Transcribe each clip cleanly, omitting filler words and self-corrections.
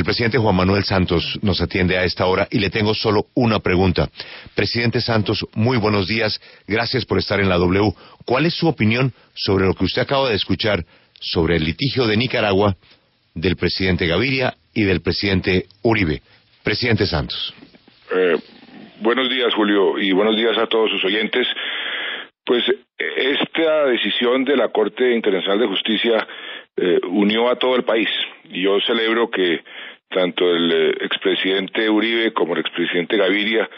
El presidente Juan Manuel Santos nos atiende a esta hora y le tengo solo una pregunta. Presidente Santos, muy buenos días. Gracias por estar en la W. ¿Cuál es su opinión sobre lo que usted acaba de escuchar sobre el litigio de Nicaragua del presidente Gaviria y del presidente Uribe? Presidente Santos. Buenos días, Julio, y buenos días a todos sus oyentes. Pues esta decisión de la Corte Internacional de Justicia unió a todo el país, y yo celebro que tanto el expresidente Uribe como el expresidente Gaviria,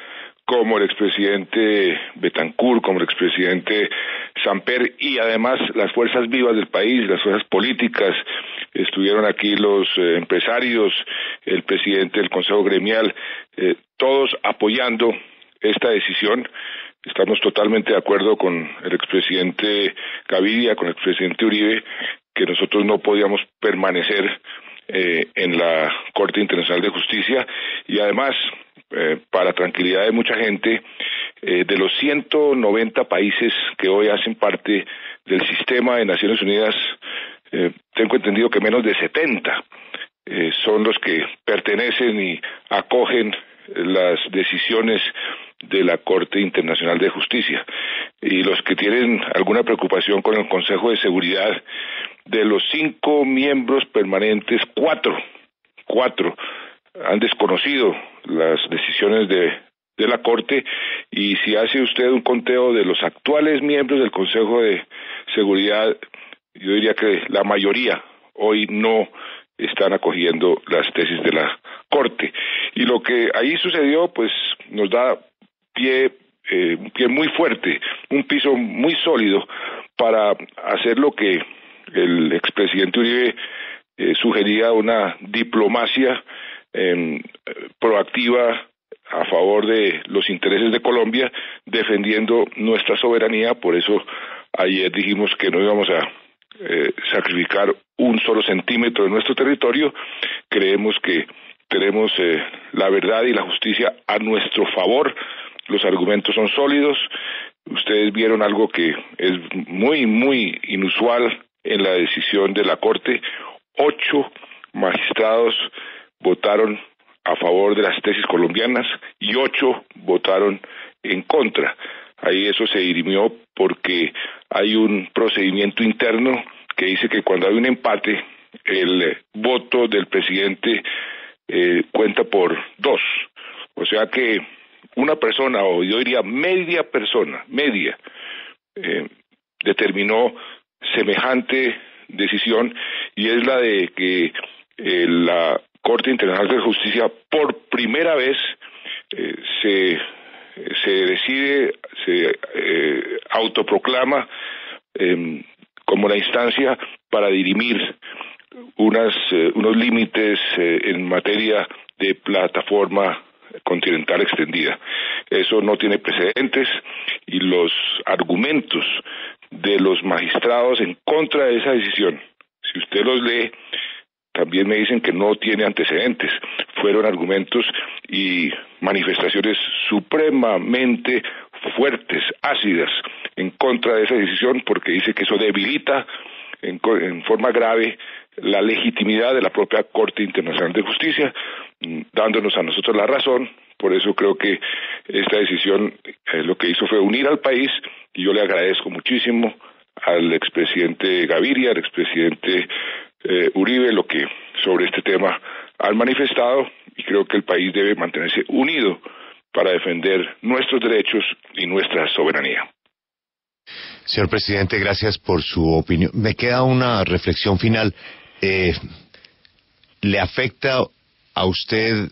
como el expresidente Betancourt, como el expresidente Samper, y además las fuerzas vivas del país, las fuerzas políticas, estuvieron aquí los empresarios, el presidente del Consejo Gremial, todos apoyando esta decisión. Estamos totalmente de acuerdo con el expresidente Gaviria, con el expresidente Uribe, que nosotros no podíamos permanecer en la Corte Internacional de Justicia, y además, para tranquilidad de mucha gente, de los 190 países que hoy hacen parte del sistema de Naciones Unidas, tengo entendido que menos de 70 son los que pertenecen y acogen las decisiones de la Corte Internacional de Justicia. Y los que tienen alguna preocupación con el Consejo de Seguridad, de los 5 miembros permanentes, 4 han desconocido las decisiones de la Corte, y si hace usted un conteo de los actuales miembros del Consejo de Seguridad, yo diría que la mayoría hoy no están acogiendo las tesis de la Corte. Y lo que ahí sucedió, pues nos da un pie muy fuerte, un piso muy sólido para hacer lo que el expresidente Uribe sugería, una diplomacia proactiva a favor de los intereses de Colombia, defendiendo nuestra soberanía. Por eso ayer dijimos que no íbamos a sacrificar un solo centímetro de nuestro territorio. Creemos que tenemos la verdad y la justicia a nuestro favor. Los argumentos son sólidos. Ustedes vieron algo que es muy, muy inusual en la decisión de la Corte. 8 magistrados votaron a favor de las tesis colombianas y 8 votaron en contra. Ahí eso se dirimió porque hay un procedimiento interno que dice que cuando hay un empate, el voto del presidente cuenta por 2. O sea que una persona, o yo diría media persona, determinó semejante decisión, y es la de que la Corte Internacional de Justicia por primera vez se autoproclama como la instancia para dirimir unos límites en materia de plataforma continental extendida. Eso no tiene precedentes, y los argumentos de los magistrados en contra de esa decisión, si usted los lee, también me dicen que no tiene antecedentes. Fueron argumentos y manifestaciones supremamente fuertes, ácidas, en contra de esa decisión, porque dice que eso debilita en forma grave la legitimidad de la propia Corte Internacional de Justicia, dándonos a nosotros la razón. Por eso creo que esta decisión lo que hizo fue unir al país, y yo le agradezco muchísimo al expresidente Gaviria, al expresidente Uribe, lo que sobre este tema han manifestado, y creo que el país debe mantenerse unido para defender nuestros derechos y nuestra soberanía. Señor presidente, gracias por su opinión. Me queda una reflexión final. ¿Le afecta a usted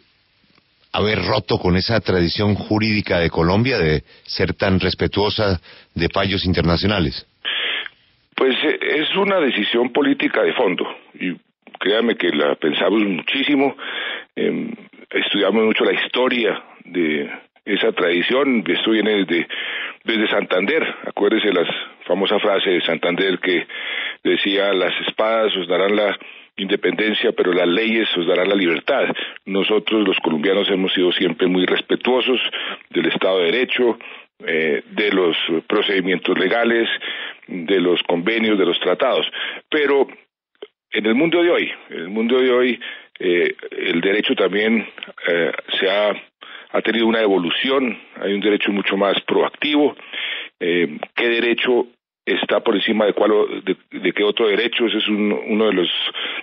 haber roto con esa tradición jurídica de Colombia de ser tan respetuosa de fallos internacionales? Pues es una decisión política de fondo, y créame que la pensamos muchísimo, estudiamos mucho la historia de esa tradición. Esto viene desde Santander. Acuérdese la famosa frase de Santander que decía: las espadas os darán la independencia, pero las leyes os darán la libertad. Nosotros los colombianos hemos sido siempre muy respetuosos del Estado de Derecho, de los procedimientos legales, de los convenios, de los tratados. Pero en el mundo de hoy, El derecho también ha tenido una evolución, hay un derecho mucho más proactivo. ¿Qué derecho está por encima de qué otro derecho? Ese es uno de los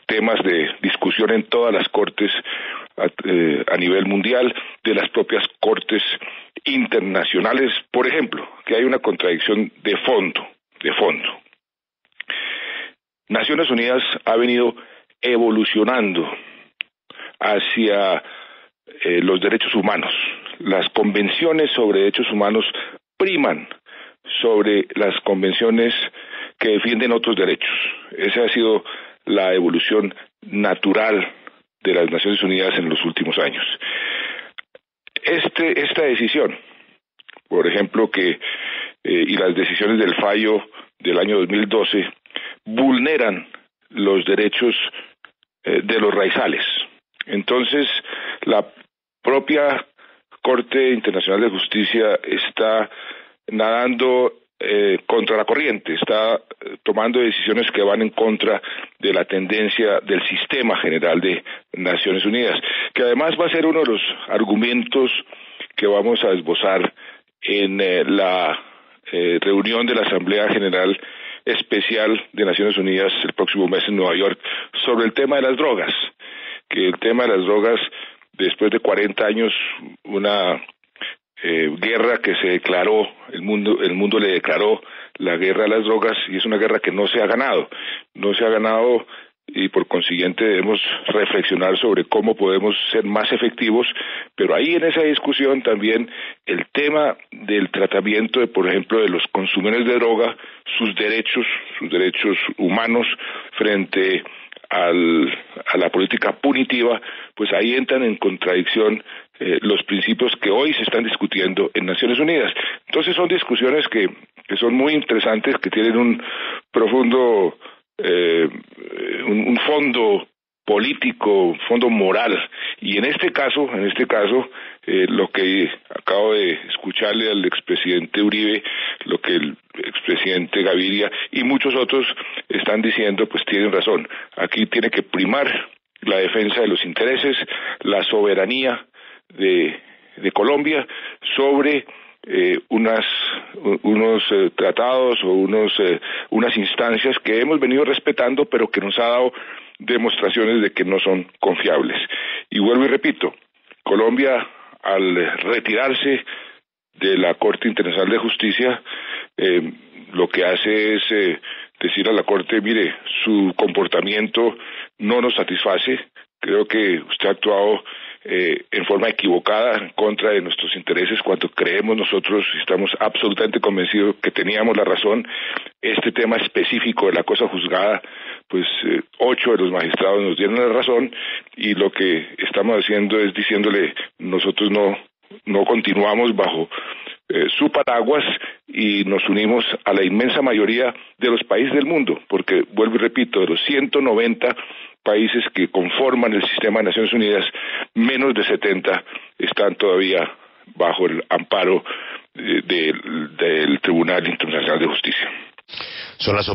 temas de discusión en todas las cortes a nivel mundial, de las propias cortes internacionales. Por ejemplo, que hay una contradicción de fondo. Naciones Unidas ha venido evolucionando hacia los derechos humanos. Las convenciones sobre derechos humanos priman sobre las convenciones que defienden otros derechos. Esa ha sido la evolución natural de las Naciones Unidas en los últimos años. Esta decisión, por ejemplo, y las decisiones del fallo del año 2012 vulneran los derechos de los raizales. Entonces, la propia Corte Internacional de Justicia está nadando contra la corriente, está tomando decisiones que van en contra de la tendencia del sistema general de Naciones Unidas, que además va a ser uno de los argumentos que vamos a esbozar en la reunión de la Asamblea General Especial de Naciones Unidas el próximo mes en Nueva York sobre el tema de las drogas, que el tema de las drogas, después de 40 años, una guerra que se declaró, el mundo le declaró la guerra a las drogas, y es una guerra que no se ha ganado y por consiguiente debemos reflexionar sobre cómo podemos ser más efectivos, pero ahí en esa discusión también el tema del tratamiento por ejemplo, de los consumidores de droga, sus derechos humanos frente a la política punitiva, pues ahí entran en contradicción los principios que hoy se están discutiendo en Naciones Unidas. Entonces son discusiones que son muy interesantes, que tienen un profundo un fondo político, un fondo moral, y en este caso, lo que acabo de escucharle al expresidente Uribe, lo que el expresidente Gaviria y muchos otros están diciendo, pues tienen razón. Aquí tiene que primar la defensa de los intereses, la soberanía de Colombia sobre unos tratados o unas instancias que hemos venido respetando, pero que nos ha dado demostraciones de que no son confiables. Y vuelvo y repito, Colombia, al retirarse de la Corte Internacional de Justicia, lo que hace es decir a la Corte, mire, su comportamiento no nos satisface, creo que usted ha actuado en forma equivocada en contra de nuestros intereses cuando creemos nosotros y estamos absolutamente convencidos que teníamos la razón. Este tema específico de la cosa juzgada, pues 8 de los magistrados nos dieron la razón, y lo que estamos haciendo es diciéndole, nosotros no continuamos bajo su paraguas y nos unimos a la inmensa mayoría de los países del mundo, porque vuelvo y repito, de los 190 países que conforman el sistema de Naciones Unidas, menos de 70 están todavía bajo el amparo del Tribunal Internacional de Justicia. Son las